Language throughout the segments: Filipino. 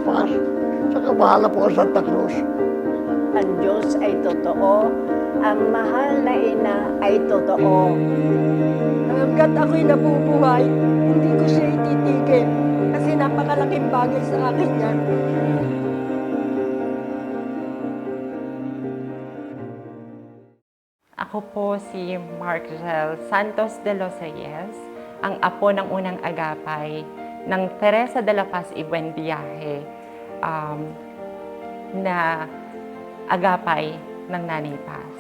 Paz. Saka bahala po ang Santa Cruz. Ang Diyos ay totoo, ang mahal na ina ay totoo. Hanggat ako'y nabubuhay, hindi ko siya ititigil. Kasi napakalaking bagay sa akin yan. Ako po si Marcel Santos de los Reyes, ang apo ng unang agapay ng Teresa de la Paz y Buenviaje na agapay ng Nanay Paz.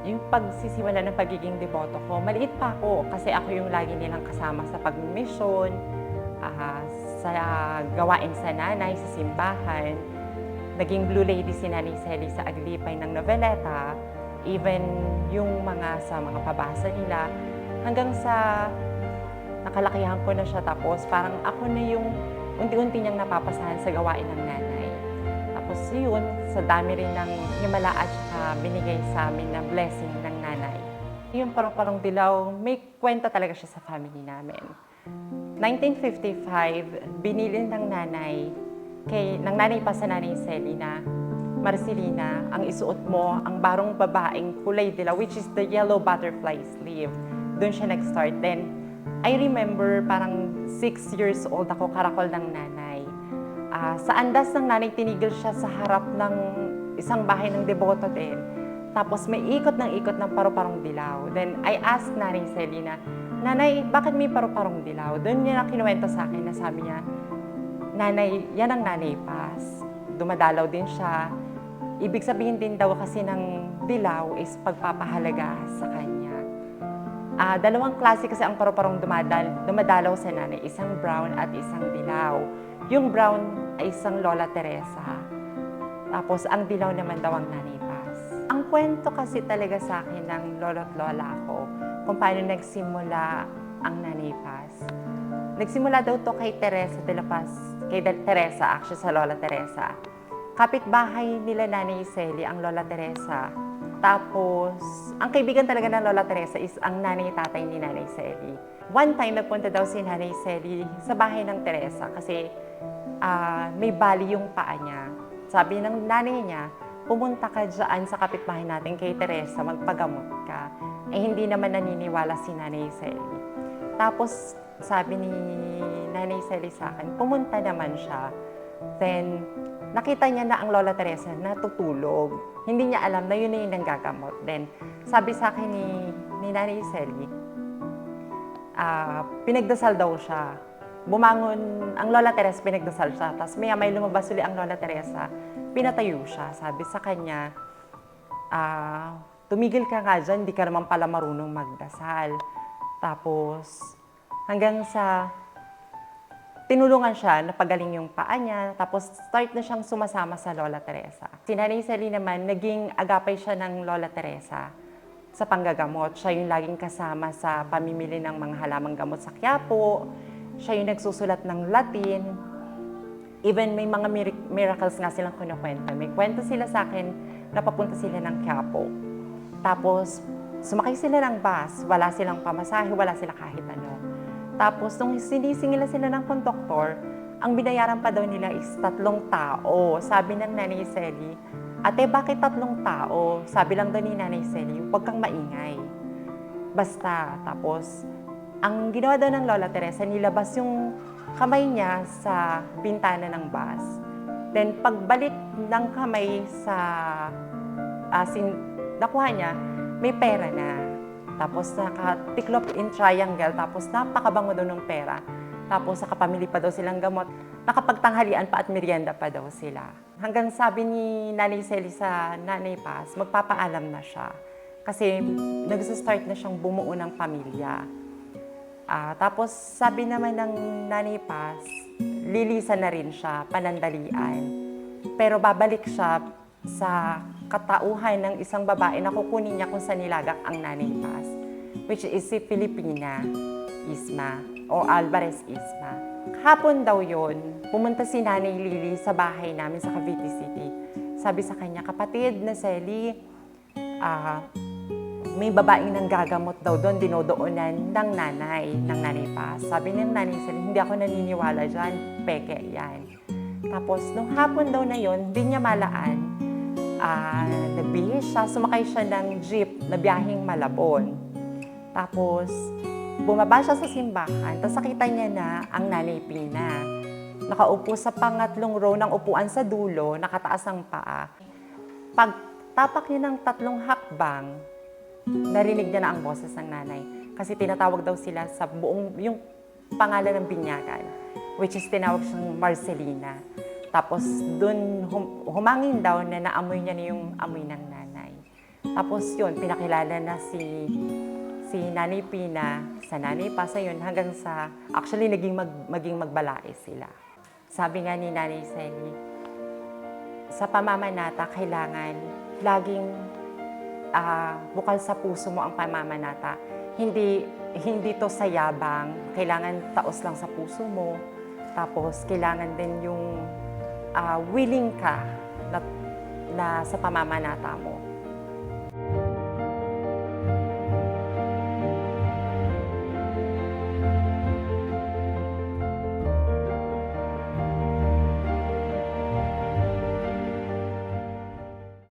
Yung pagsisimula ng pagiging deboto ko, maliit pa ako kasi ako yung lagi nilang kasama sa pagmisyon, sa gawain sa nanay, sa simbahan. Naging Blue Lady si Nanay Celi sa Aglipay ng Noveleta, even yung sa mga pabasa nila, hanggang sa nakalakihan ko na siya, tapos parang ako na yung unti-unti niyang napapasahan sa gawain ng nanay. Tapos yun, sa dami rin ng himala at binigay sa amin na blessing ng nanay. Yung Parong-Parong Dilaw, may kwenta talaga siya sa family namin. 1955, binili ng nanay pa sa Nanay Celi na, Marcelina, ang isuot mo, ang barong babaeng kulay dilaw, which is the yellow butterfly sleeve. Doon siya nag-start. Then, I remember parang 6 years old ako, karakol ng nanay. Sa andas ng nanay, tinigil siya sa harap ng isang bahay ng deboto din. Tapos may ikot ng Paru-Parong Dilaw. Then, I asked Nanay Celi na, Nanay, bakit may Paru-Parong Dilaw? Doon niya kinuwento sa akin na sabi niya, Nanay, yan ang Nanay Paz. Dumadalaw din siya. Ibig sabihin din daw kasi ng dilaw is pagpapahalaga sa kanya. Dalawang klase kasi ang paru-parong dumadalaw sa nanay, isang brown at isang dilaw. Yung brown ay isang Lola Teresa. Tapos ang dilaw naman daw ang Nanay Paz. Ang kwento kasi talaga sa akin ng lolo't lola ko kung paano nagsimula ang Nanay Paz. Nagsimula daw to kay Teresa de la Paz, actually sa Lola Teresa. Kapitbahay nila Nanay Celi, ang Lola Teresa. Tapos, ang kaibigan talaga ng Lola Teresa is ang nanay-tatay ni Nanay Celi. One time, nagpunta daw si Nanay Celi sa bahay ng Teresa kasi may bali yung paa niya. Sabi ng nanay niya, pumunta ka dyan sa kapitbahay natin kay Teresa, magpagamot ka. Eh, hindi naman naniniwala si Nanay Celi. Tapos, sabi ni Nanay Celi sa akin, pumunta naman siya. Then, nakita niya na ang Lola Teresa natutulog. Hindi niya alam na yun na yung nanggagamot. Then, sabi sa akin ni Nanay Celi, pinagdasal daw siya. Bumangon, ang Lola Teresa pinagdasal siya. Tapos may lumabas uli ang Lola Teresa, pinatayo siya. Sabi sa kanya, tumigil ka nga dyan, hindi ka naman pala marunong magdasal. Tapos, hanggang sa tinulungan siya na pagaling yung paa niya, tapos start na siyang sumasama sa Lola Teresa. Si Nanay Celi naman, naging agapay siya ng Lola Teresa sa panggagamot. Siya yung laging kasama sa pamimili ng mga halamang gamot sa Quiapo. Siya yung nagsusulat ng Latin. Even may mga miracles nga silang kinukwenta. May kwento sila sa akin na papunta sila ng Quiapo. Tapos, sumakay sila ng bus, wala silang pamasahe, wala sila kahit ano. Tapos, nung sinisingila sila ng konduktor, ang binayaran pa daw nila is 3 tao. Sabi ng Nanay Celi, Ate, bakit 3 tao? Sabi lang daw ni Nanay Celi, huwag kang maingay. Basta, tapos, ang ginawa daw ng Lola Teresa, nilabas yung kamay niya sa bintana ng bus. Then, pagbalik ng kamay sa nakuha niya, may pera na. Tapos nakatiklop in triangle, tapos napakabango daw ng pera. Tapos nakapamili pa daw silang gamot. Nakapagtanghalian pa at merienda pa daw sila. Hanggang sabi ni Nanay Celi sa Nanay Paz, magpapaalam na siya. Kasi nag-start na siyang bumuo ng pamilya. Tapos sabi naman ng Nanay Paz, lilisan na rin siya, panandalian. Pero babalik siya sa katauhan ng isang babae na kukunin niya kung saan nilagak ang Nanay Paz, which is si Filipina Isma o Alvarez Isma. Hapon daw yon, pumunta si Nanay Lily sa bahay namin sa Cavite City. Sabi sa kanya, kapatid na Celi, may babaeng nanggagamot daw doon, dinodoonan ng Nanay Paz. Sabi ng Nanay Celi, hindi ako naniniwala dyan, peke yan. Tapos, nung hapon daw na yon, hindi niya malaan. Nagbihis siya, sumakay siya ng jeep na biyaheng Malabon. Tapos, bumaba siya sa simbahan, tapos nakita niya na ang Nanay Pina. Nakaupo sa pangatlong row ng upuan sa dulo, nakataas ang paa. Pagtapak niya ng 3 hakbang, narinig niya na ang boses ng nanay. Kasi tinatawag daw sila sa buong, yung pangalan ng binyagan, which is tinawag siyang Marcelina. Tapos dun humangin daw na naamoy niya na yung amoy ng nanay. Tapos yun, pinakilala na si Nanay Pina sa Nanay Pasa yun hanggang sa, actually maging magbalae sila. Sabi nga ni Nanay Selly, sa pamamanata kailangan laging bukal sa puso mo ang pamamanata. Hindi to sa yabang, kailangan taos lang sa puso mo. Tapos kailangan din yung willing ka na sa pamamanata mo.